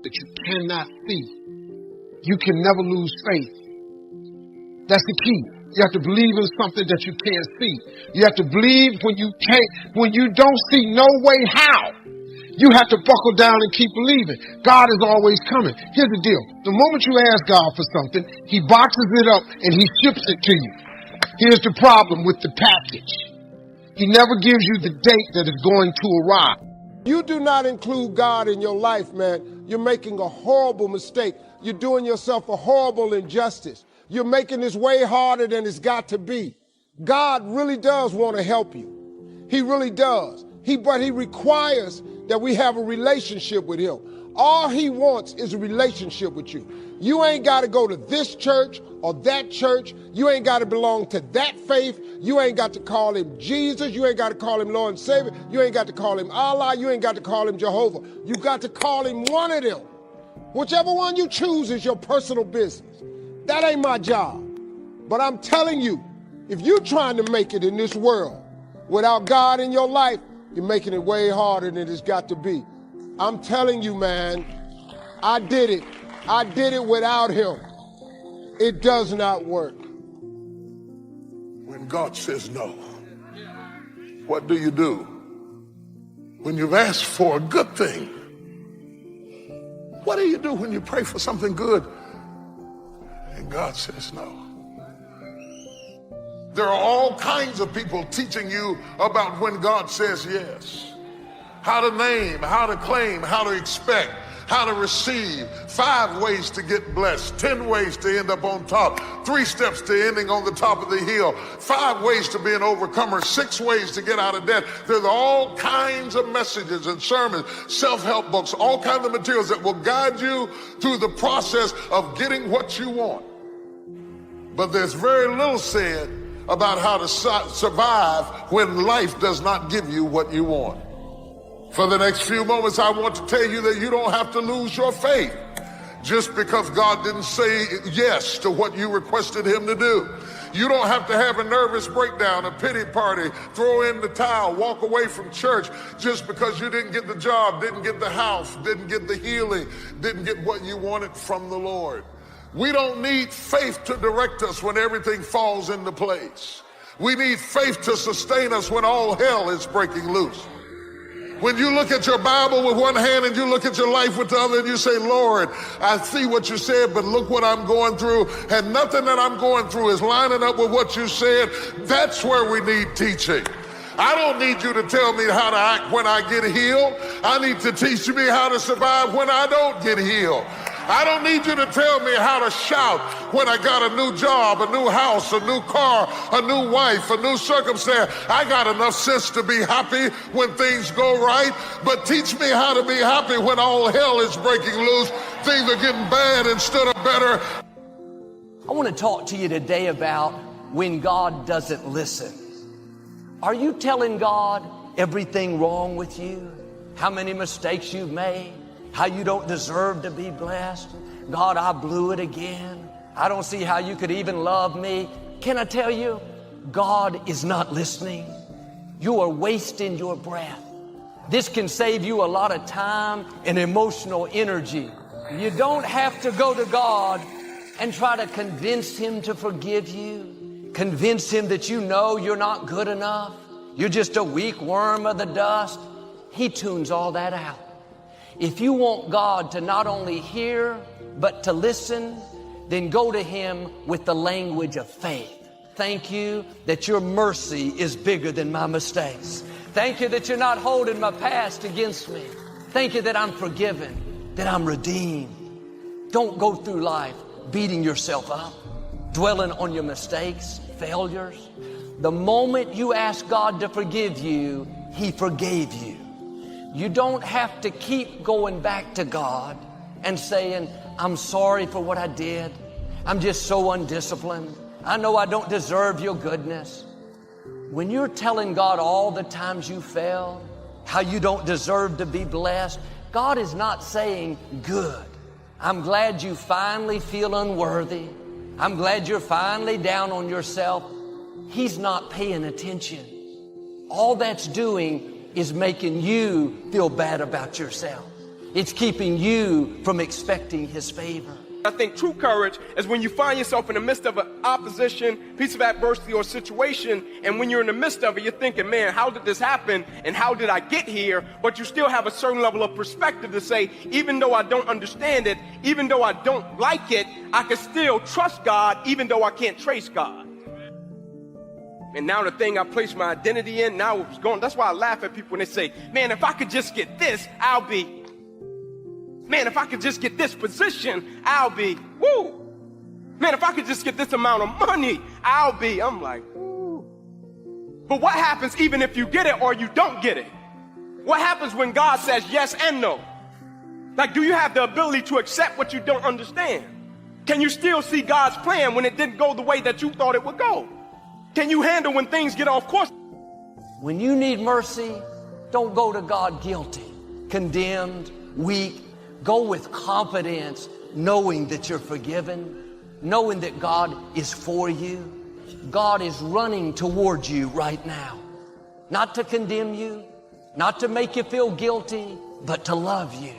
that you cannot see, you can never lose faith. That's the key. You have to believe in something that you can't see. You have to believe when you don't see no way how. You have to buckle down and keep believing. God is always coming. Here's the deal. The moment you ask God for something, He boxes it up and He ships it to you. Here's the problem with the package. He never gives you the date that it's going to arrive. You do not include God in your life, man. You're making a horrible mistake. You're doing yourself a horrible injustice. You're making this way harder than it's got to be. God really does want to help you. He really does. But He requires that we have a relationship with Him. All He wants is a relationship with you. You ain't got to go to this church or that church. You ain't got to belong to that faith. You ain't got to call Him Jesus. You ain't got to call Him Lord and Savior. You ain't got to call Him Allah. You ain't got to call Him Jehovah. You got to call Him one of them. Whichever one you choose is your personal business. That ain't my job. But I'm telling you, if you're trying to make it in this world without God in your life, you're making it way harder than it's got to be. I'm telling you, man, I did it. I did it without Him. It does not work. When God says no, what do you do? When you've asked for a good thing, what do you do when you pray for something good and God says no? There are all kinds of people teaching you about when God says yes. How to name, how to claim, how to expect, how to receive. 5 ways to get blessed. 10 ways to end up on top. 3 steps to ending on the top of the hill. 5 ways to be an overcomer. 6 ways to get out of debt. There's all kinds of messages and sermons, self-help books, all kinds of materials that will guide you through the process of getting what you want. But there's very little said about how to survive when life does not give you what you want. For the next few moments, I want to tell you that you don't have to lose your faith just because God didn't say yes to what you requested Him to do. You don't have to have a nervous breakdown, a pity party, throw in the towel, walk away from church just because you didn't get the job, didn't get the house, didn't get the healing, didn't get what you wanted from the Lord. We don't need faith to direct us when everything falls into place. We need faith to sustain us when all hell is breaking loose. When you look at your Bible with one hand and you look at your life with the other and you say, Lord, I see what you said, but look what I'm going through, and nothing that I'm going through is lining up with what you said, that's where we need teaching. I don't need you to tell me how to act when I get healed. I need to teach me how to survive when I don't get healed. I don't need you to tell me how to shout when I got a new job, a new house, a new car, a new wife, a new circumstance. I got enough sense to be happy when things go right, but teach me how to be happy when all hell is breaking loose, things are getting bad instead of better. I want to talk to you today about when God doesn't listen. Are you telling God everything wrong with you? How many mistakes you've made? How you don't deserve to be blessed? God, I blew it again. I don't see how you could even love me. Can I tell you, God is not listening. You are wasting your breath. This can save you a lot of time and emotional energy. You don't have to go to God and try to convince Him to forgive you. Convince Him that you know you're not good enough. You're just a weak worm of the dust. He tunes all that out. If you want God to not only hear, but to listen, then go to Him with the language of faith. Thank you that your mercy is bigger than my mistakes. Thank you that you're not holding my past against me. Thank you that I'm forgiven, that I'm redeemed. Don't go through life beating yourself up, dwelling on your mistakes, failures. The moment you ask God to forgive you, He forgave you. You don't have to keep going back to God and saying, I'm sorry for what I did. I'm just so undisciplined. I know I don't deserve your goodness. When you're telling God all the times you fell, how you don't deserve to be blessed, God is not saying, good. I'm glad you finally feel unworthy. I'm glad you're finally down on yourself. He's not paying attention. All that's doing is making you feel bad about yourself. It's keeping you from expecting his favor. I think true courage is when you find yourself in the midst of an opposition, piece of adversity or situation, and when you're in the midst of it, you're thinking, man, how did this happen and how did I get here? But you still have a certain level of perspective to say, even though I don't understand it, even though I don't like it, I can still trust God even though I can't trace God. And now the thing I place my identity in, now it's going. That's why I laugh at people when they say, man, if I could just get this, I'll be. Man, if I could just get this position, I'll be, woo. Man, if I could just get this amount of money, I'll be. I'm like, woo. But what happens even if you get it or you don't get it? What happens when God says yes and no? Like, do you have the ability to accept what you don't understand? Can you still see God's plan when it didn't go the way that you thought it would go? Can you handle when things get off course? When you need mercy, don't go to God guilty, condemned, weak. Go with confidence, knowing that you're forgiven, knowing that God is for you. God is running towards you right now, not to condemn you, not to make you feel guilty, but to love you.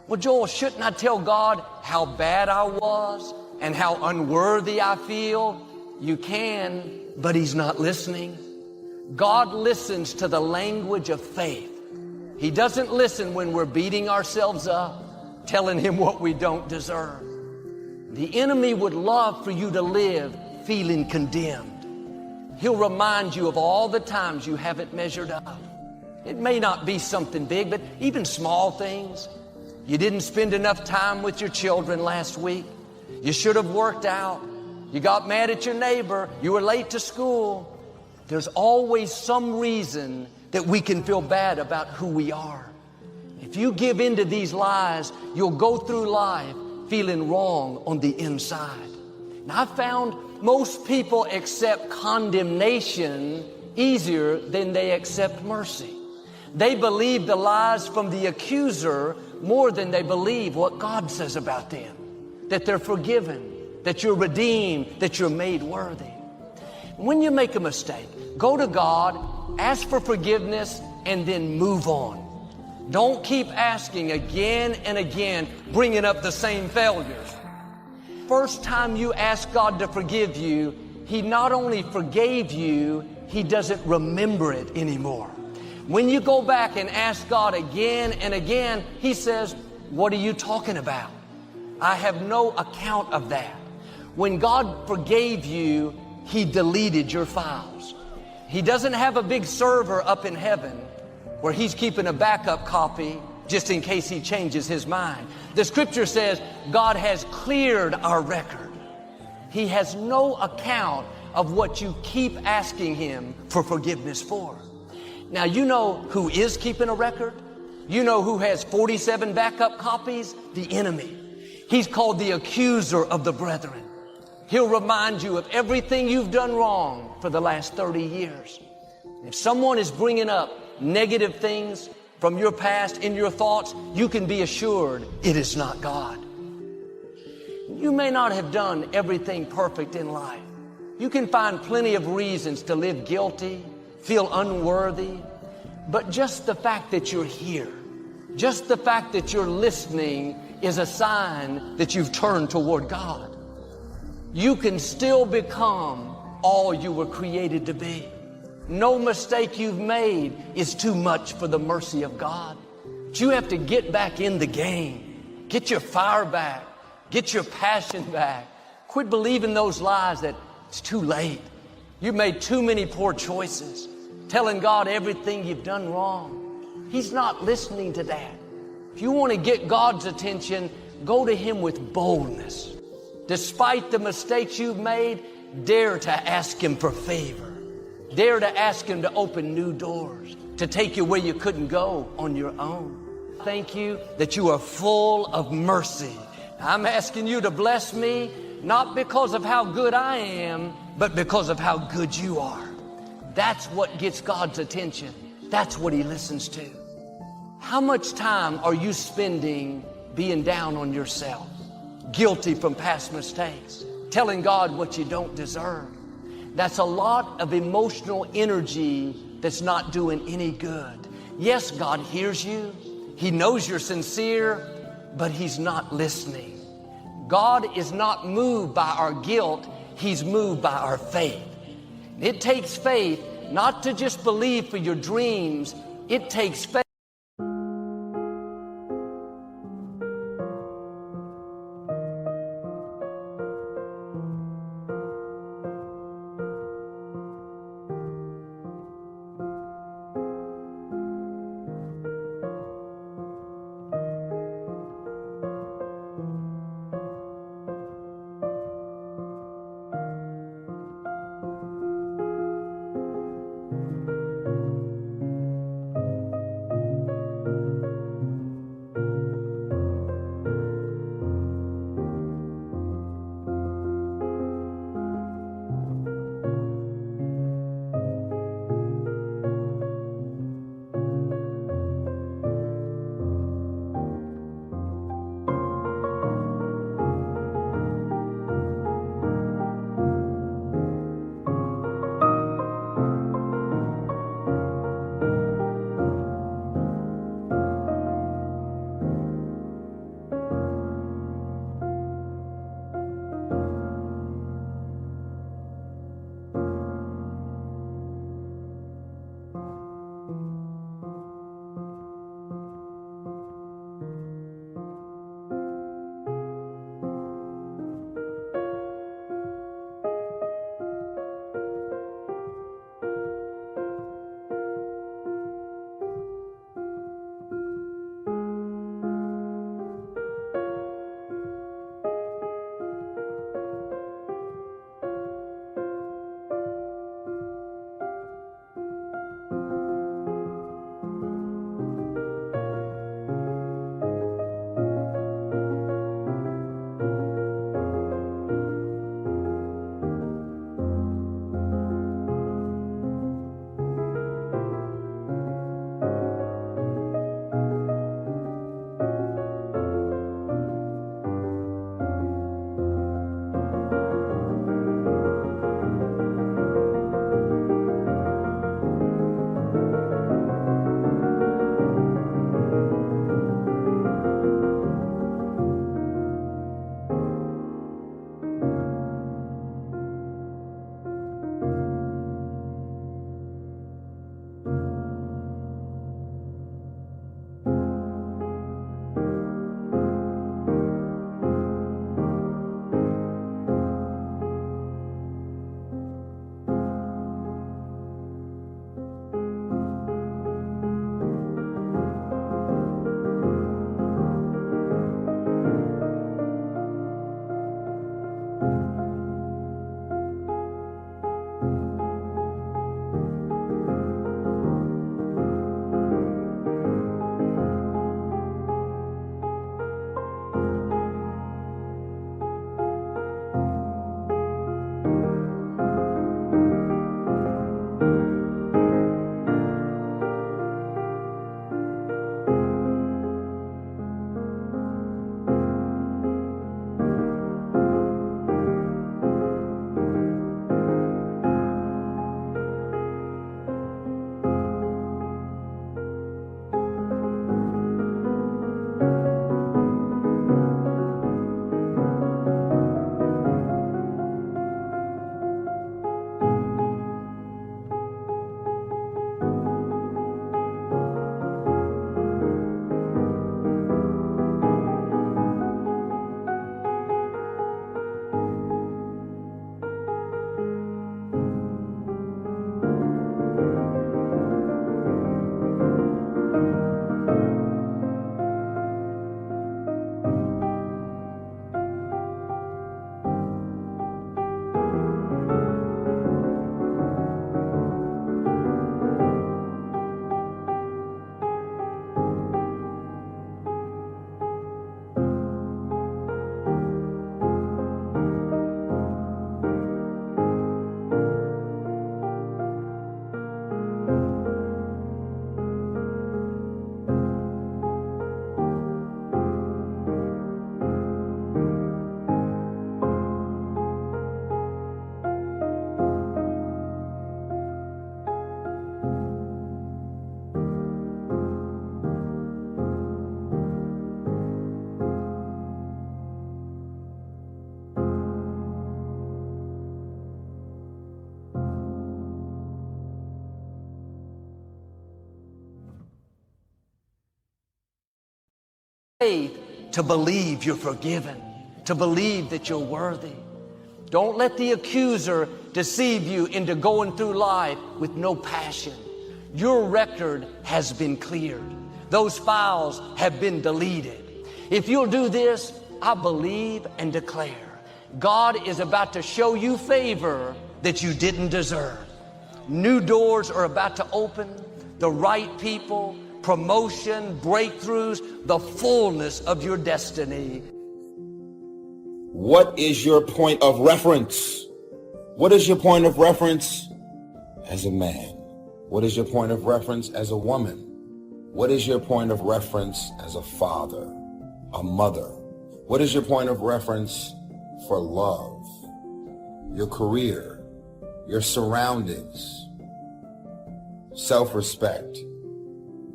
Well, Joel, shouldn't I tell God how bad I was and how unworthy I feel? You can, but he's not listening. God listens to the language of faith. He doesn't listen when we're beating ourselves up, telling him what we don't deserve. The enemy would love for you to live feeling condemned. He'll remind you of all the times you haven't measured up. It may not be something big, but even small things. You didn't spend enough time with your children last week. You should have worked out. You got mad at your neighbor. You were late to school. There's always some reason that we can feel bad about who we are. If you give in to these lies, you'll go through life feeling wrong on the inside. Now, I've found most people accept condemnation easier than they accept mercy. They believe the lies from the accuser more than they believe what God says about them, that they're forgiven, that you're redeemed, that you're made worthy. When you make a mistake, go to God, ask for forgiveness, and then move on. Don't keep asking again and again, bringing up the same failures. First time you ask God to forgive you, He not only forgave you, He doesn't remember it anymore. When you go back and ask God again and again, He says, "What are you talking about? I have no account of that." When God forgave you, He deleted your files. He doesn't have a big server up in heaven where He's keeping a backup copy just in case He changes His mind. The scripture says God has cleared our record. He has no account of what you keep asking Him for forgiveness for. Now, you know who is keeping a record? You know who has 47 backup copies? The enemy. He's called the accuser of the brethren. He'll remind you of everything you've done wrong for the last 30 years. If someone is bringing up negative things from your past in your thoughts, you can be assured it is not God. You may not have done everything perfect in life. You can find plenty of reasons to live guilty, feel unworthy, but just the fact that you're here, just the fact that you're listening is a sign that you've turned toward God. You can still become all you were created to be. No mistake you've made is too much for the mercy of God. But you have to get back in the game. Get your fire back. Get your passion back. Quit believing those lies that it's too late. You've made too many poor choices. Telling God everything you've done wrong. He's not listening to that. If you want to get God's attention, go to Him with boldness. Despite the mistakes you've made, dare to ask Him for favor. Dare to ask Him to open new doors, to take you where you couldn't go on your own. Thank you that you are full of mercy. I'm asking you to bless me, not because of how good I am, but because of how good you are. That's what gets God's attention. That's what He listens to. How much time are you spending being down on yourself, guilty from past mistakes, telling God what you don't deserve? That's a lot of emotional energy that's not doing any good. Yes, God hears you. He knows you're sincere, but He's not listening. God is not moved by our guilt. He's moved by our faith. It takes faith not to just believe for your dreams. It takes faith. faith to believe you're forgiven, to believe that you're worthy. Don't let the accuser deceive you into going through life with no passion. Your record has been cleared. Those files have been deleted. If you'll do this, I believe and declare God is about to show you favor that you didn't deserve. New doors are about to open, the right people, promotion, breakthroughs, the fullness of your destiny. What is your point of reference? What is your point of reference as a man? What is your point of reference as a woman? What is your point of reference as a father, a mother? What is your point of reference for love, your career, your surroundings, self-respect,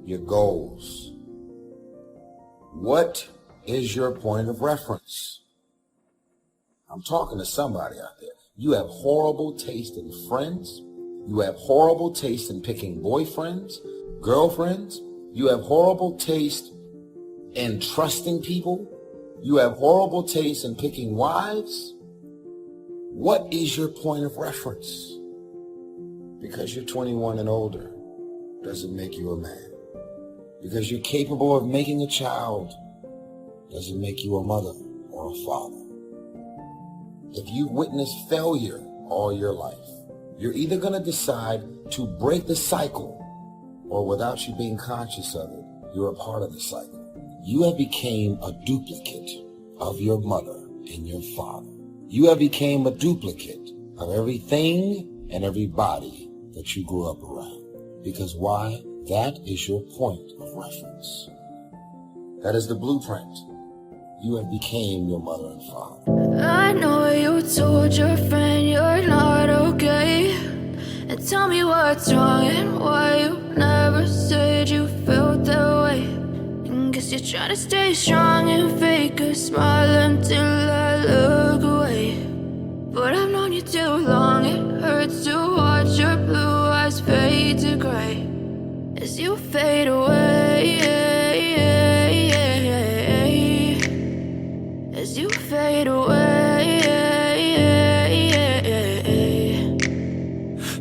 your goals? What is your point of reference? I'm talking to somebody out there. You have horrible taste in friends. You have horrible taste in picking boyfriends, girlfriends. You have horrible taste in trusting people. You have horrible taste in picking wives. What is your point of reference? Because you're 21 and older doesn't make you a man. Because you're capable of making a child doesn't make you a mother or a father. If you've witnessed failure all your life, you're either going to decide to break the cycle, or without you being conscious of it, you're a part of the cycle. You have become a duplicate of your mother and your father. You have become a duplicate of everything and everybody that you grew up around. Because why? That is your point of reference. That is the blueprint. You have become your mother and father. I know you told your friend you're not okay, and tell me what's wrong and why you never said you felt that way. And guess you're trying to stay strong and fake a smile until I look away. But I've known you too long, it hurts to watch your blue eyes fade to gray as you fade away, as you fade away.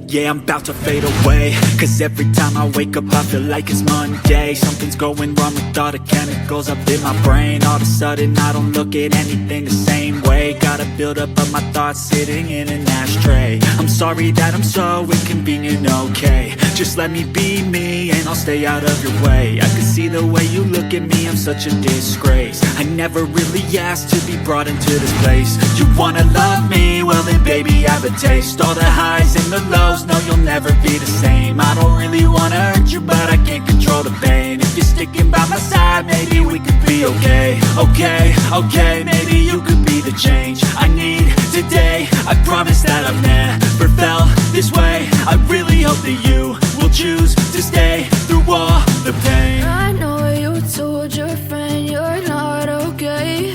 Yeah, I'm about to fade away, cause every time I wake up I feel like it's Monday. Something's going wrong with all the chemicals up in my brain. All of a sudden I don't look at anything the same way. Gotta build up of my thoughts sitting in an ashtray. I'm sorry that I'm so inconvenient, okay. Just let me be me and I'll stay out of your way. I can see the way you look at me, I'm such a disgrace. I never really asked to be brought into this place. You wanna love me? Well then baby I have a taste. All the highs and the lows, no you'll never be the same. I don't really wanna hurt you but I can't control the pain. If you're sticking by my side maybe we could be okay. Okay, maybe you could be the change I need today. I promise that I've never felt this way. I really hope that you will choose to stay through all the pain. I know you told your friend you're not okay,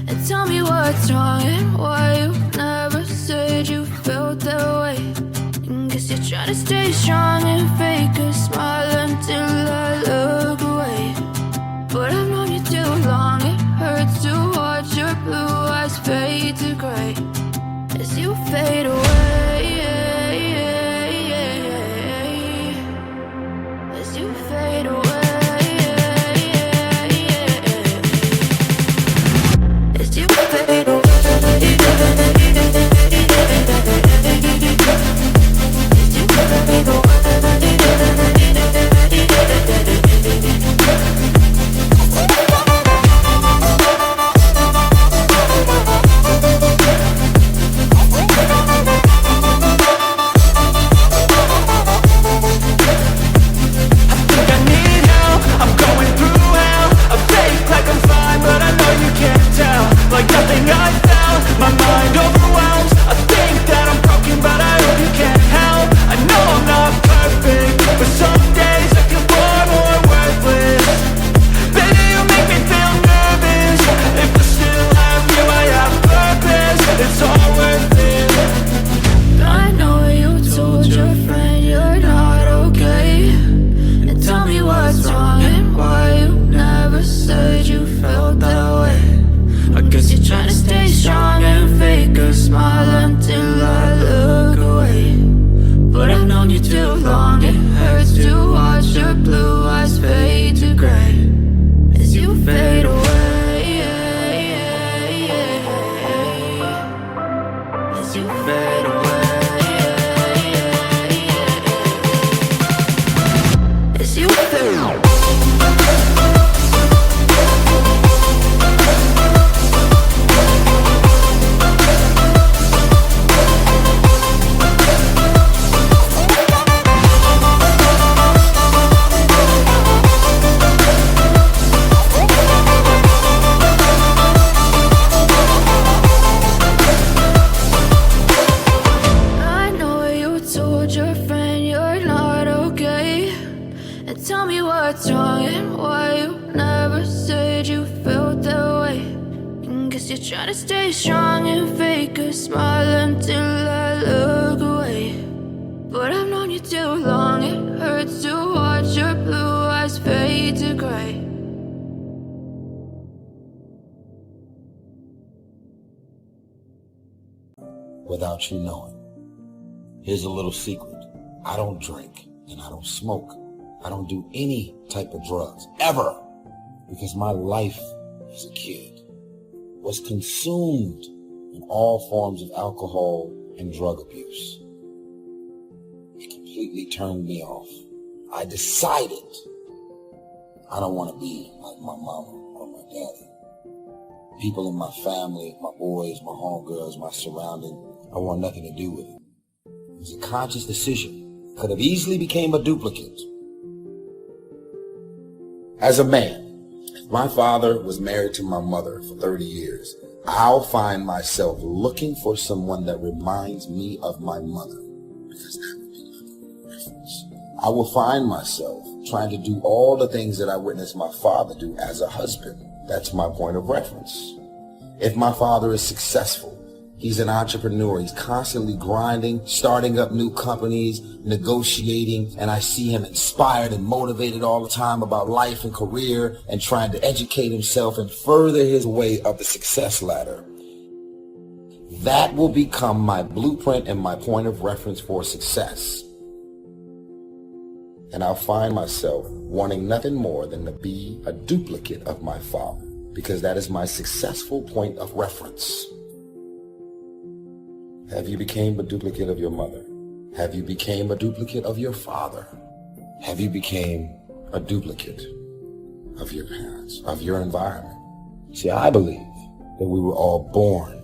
and tell me what's wrong and why you never said you felt that way. And guess you're trying to stay strong and fake a smile until I look away. But I've known you too long, it hurts to watch your blue eyes fade to gray as you fade away, as you fade away, as you fade away. As you fade away. Guess you're trying to stay strong and fake a smile until I look away. But I've known you too long, it hurts to watch your blue eyes fade to gray. Without you knowing. Here's a little secret. I don't drink and I don't smoke. I don't do any type of drugs, ever. Because my life as a kid was consumed in all forms of alcohol and drug abuse. It completely turned me off. I decided I don't want to be like my mama or my daddy. People in my family, my boys, my homegirls, my surrounding, I want nothing to do with it. It was a conscious decision. Could have easily became a duplicate. As a man, if my father was married to my mother for 30 years, I'll find myself looking for someone that reminds me of my mother, because that would be my reference. I will find myself trying to do all the things that I witnessed my father do as a husband. That's my point of reference. If my father is successful, he's an entrepreneur, he's constantly grinding, starting up new companies, negotiating, and I see him inspired and motivated all the time about life and career and trying to educate himself and further his way up the success ladder. That will become my blueprint and my point of reference for success. And I'll find myself wanting nothing more than to be a duplicate of my father, because that is my successful point of reference. Have you become a duplicate of your mother? Have you become a duplicate of your father? Have you become a duplicate of your parents, of your environment? See, I believe that we were all born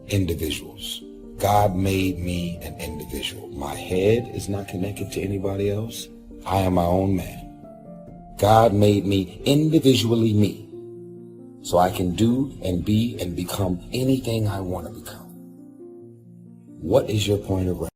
individuals. God made me an individual. My head is not connected to anybody else. I am my own man. God made me individually me, so I can do and be and become anything I want to become. What is your point of reference?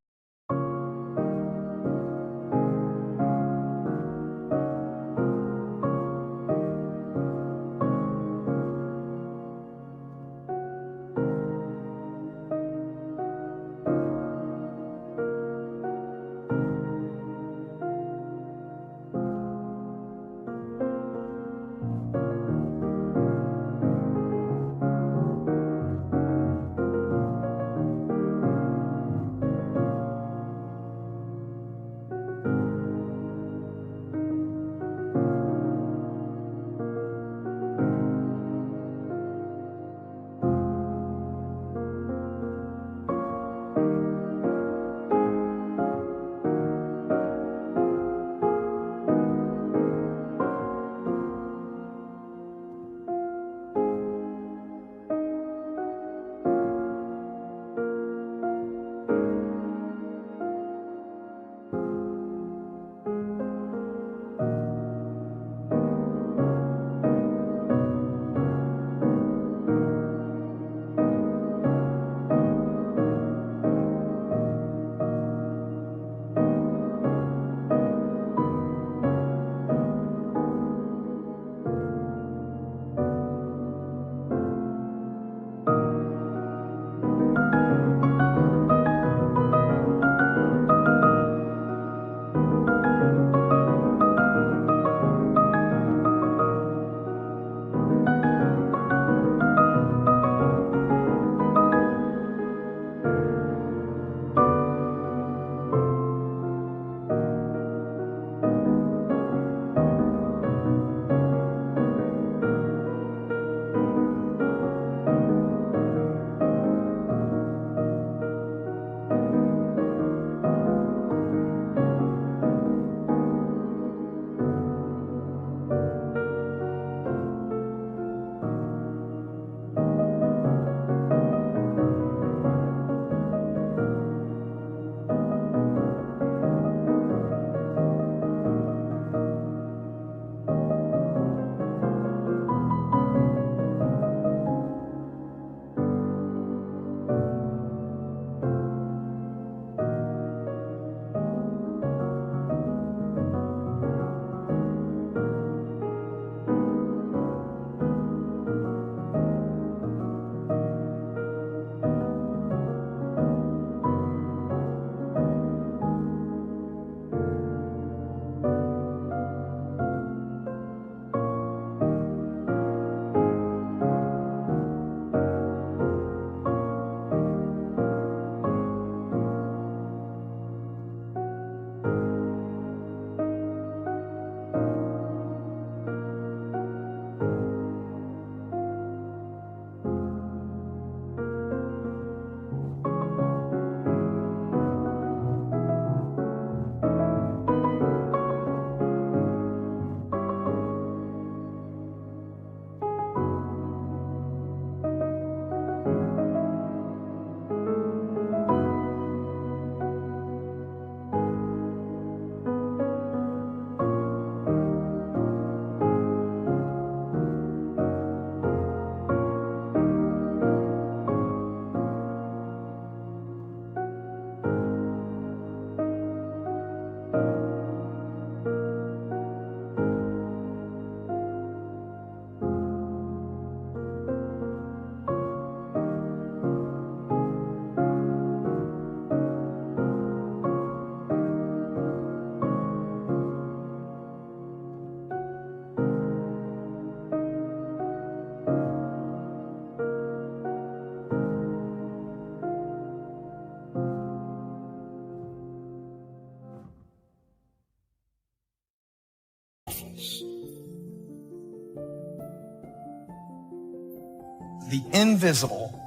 the invisible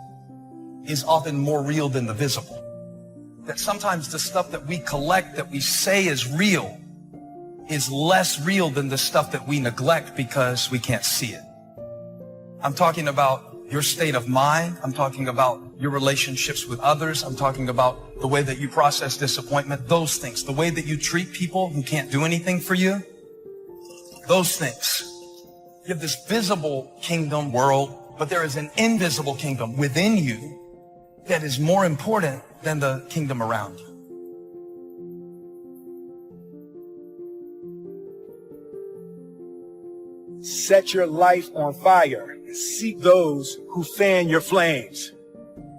is often more real than the visible. That sometimes the stuff that we collect, that we say is real, is less real than the stuff that we neglect because we can't see it. I'm talking about your state of mind. I'm talking about your relationships with others. I'm talking about the way that you process disappointment, those things, the way that you treat people who can't do anything for you, those things. You have this visible kingdom world, but there is an invisible kingdom within you that is more important than the kingdom around you. Set your life on fire. Seek those who fan your flames.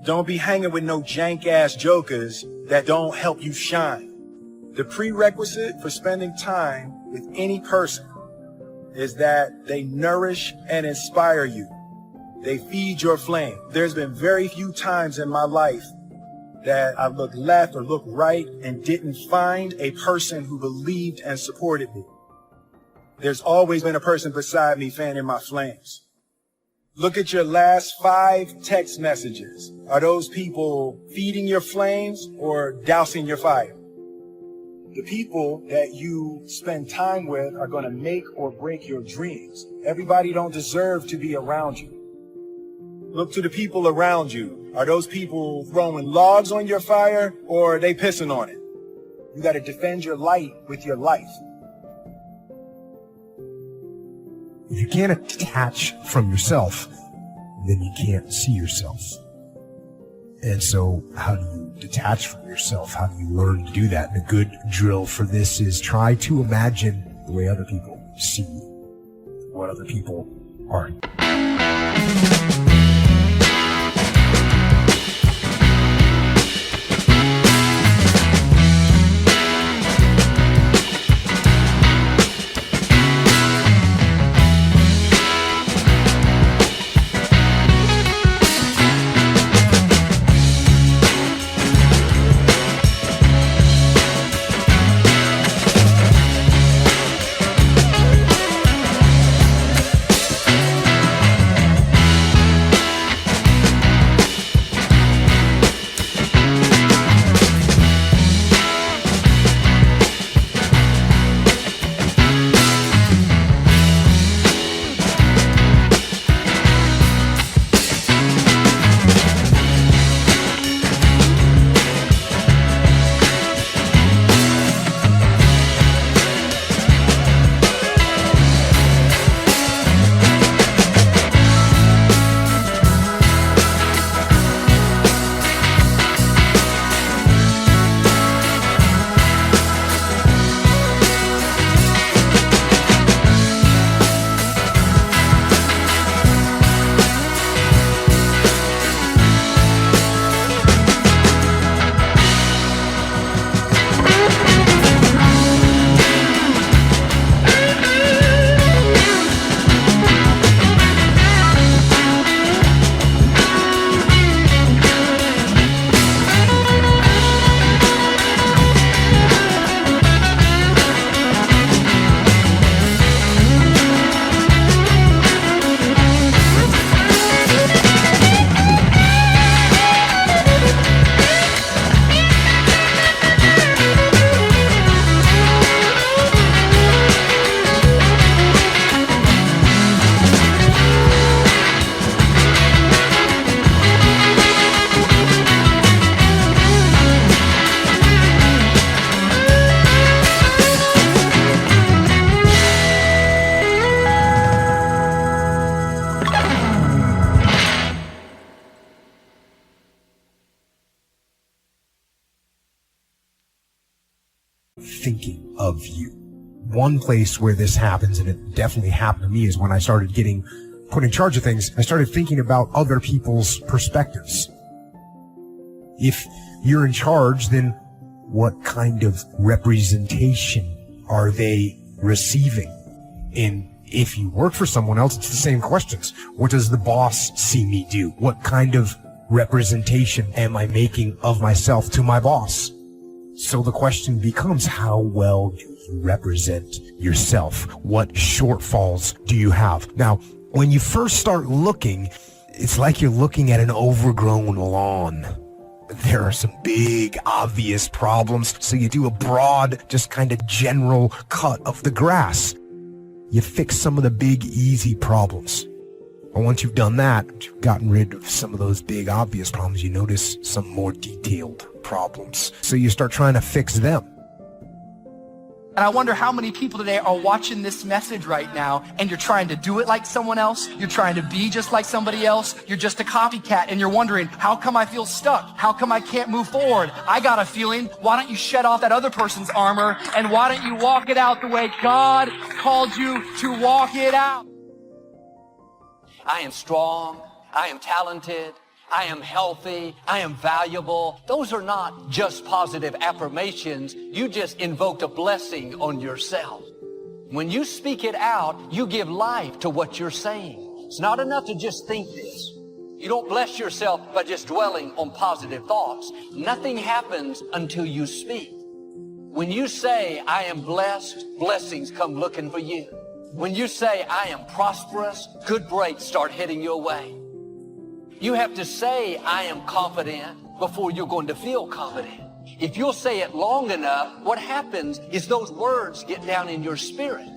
Don't be hanging with no jank-ass jokers that don't help you shine. The prerequisite for spending time with any person is that they nourish and inspire you. They feed your flame. There's been very few times in my life that I looked left or looked right and didn't find a person who believed and supported me. There's always been a person beside me fanning my flames. Look at your last 5 text messages. Are those people feeding your flames or dousing your fire? The people that you spend time with are going to make or break your dreams. Everybody don't deserve to be around you. Look to the people around you. Are those people throwing logs on your fire or are they pissing on it? You got to defend your light with your life. If you can't detach from yourself, then you can't see yourself. And so how do you detach from yourself? How do you learn to do that? And a good drill for this is try to imagine the way other people see you, what other people are. Thinking of you. One place where this happens, and it definitely happened to me, is when I started getting put in charge of things. I started thinking about other people's perspectives. If you're in charge, then what kind of representation are they receiving? And if you work for someone else, it's the same questions. What does the boss see me do? What kind of representation am I making of myself to my boss? So the question becomes, how well do you represent yourself? What shortfalls do you have? Now, when you first start looking, It's like you're looking at an overgrown lawn. There are some big, obvious problems, so you do a broad, just kind of general cut of the grass. You fix some of the big, easy problems. And once you've done that, you've gotten rid of some of those big, obvious problems, you notice some more detailed problems. So you start trying to fix them. And I wonder how many people today are watching this message right now, and you're trying to do it like someone else. You're trying to be just like somebody else. You're just a copycat, and you're wondering, how come I feel stuck? How come I can't move forward? I got a feeling. Why don't you shed off that other person's armor, and why don't you walk it out the way God called you to walk it out? I am strong. I am talented. I am healthy, I am valuable. Those are not just positive affirmations. You just invoked a blessing on yourself. When you speak it out, you give life to what you're saying. It's not enough to just think this. You don't bless yourself by just dwelling on positive thoughts. Nothing happens until you speak. When you say, I am blessed, blessings come looking for you. When you say, I am prosperous, good breaks start heading your way. You have to say, I am confident before you're going to feel confident. If you'll say it long enough, what happens is those words get down in your spirit.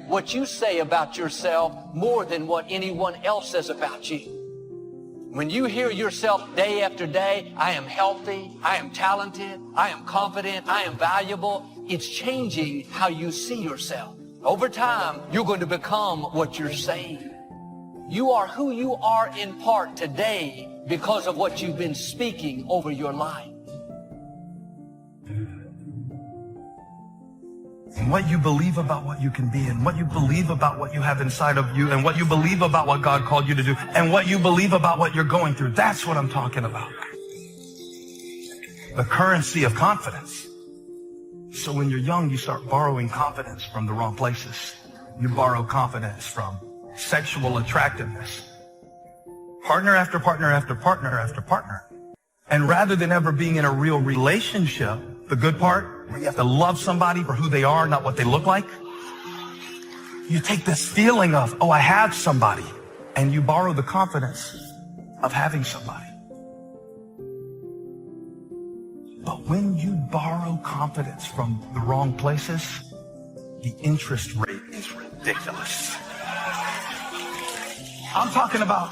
what you say about yourself more than what anyone else says about you. When you hear yourself day after day, I am healthy, I am talented, I am confident, I am valuable, it's changing how you see yourself. Over time, you're going to become what you're saying. You are who you are in part today because of what you've been speaking over your life. And what you believe about what you can be, and what you believe about what you have inside of you, and what you believe about what God called you to do, and what you believe about what you're going through, that's what I'm talking about. The currency of confidence. So when you're young, you start borrowing confidence from the wrong places. You borrow confidence from sexual attractiveness. Partner after partner after partner after partner. And rather than ever being in a real relationship, the good part, where you have to love somebody for who they are, not what they look like, you take this feeling of, oh, I have somebody, and you borrow the confidence of having somebody. But when you borrow confidence from the wrong places, the interest rate is ridiculous. I'm talking about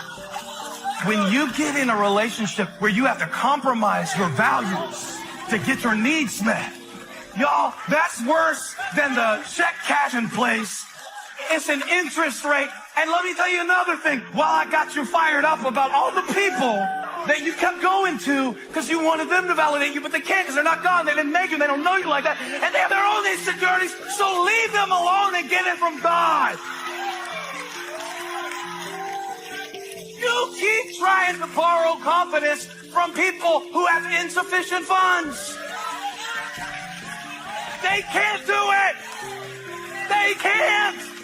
when you get in a relationship where you have to compromise your values to get your needs met. Y'all, that's worse than the check cash in place. It's an interest rate. And let me tell you another thing. While I got you fired up about all the people that you kept going to because you wanted them to validate you, but they can't because they're not God. They didn't make you. They don't know you like that. And they have their own insecurities. So leave them alone and get it from God. You keep trying to borrow confidence from people who have insufficient funds. They can't do it. They can't.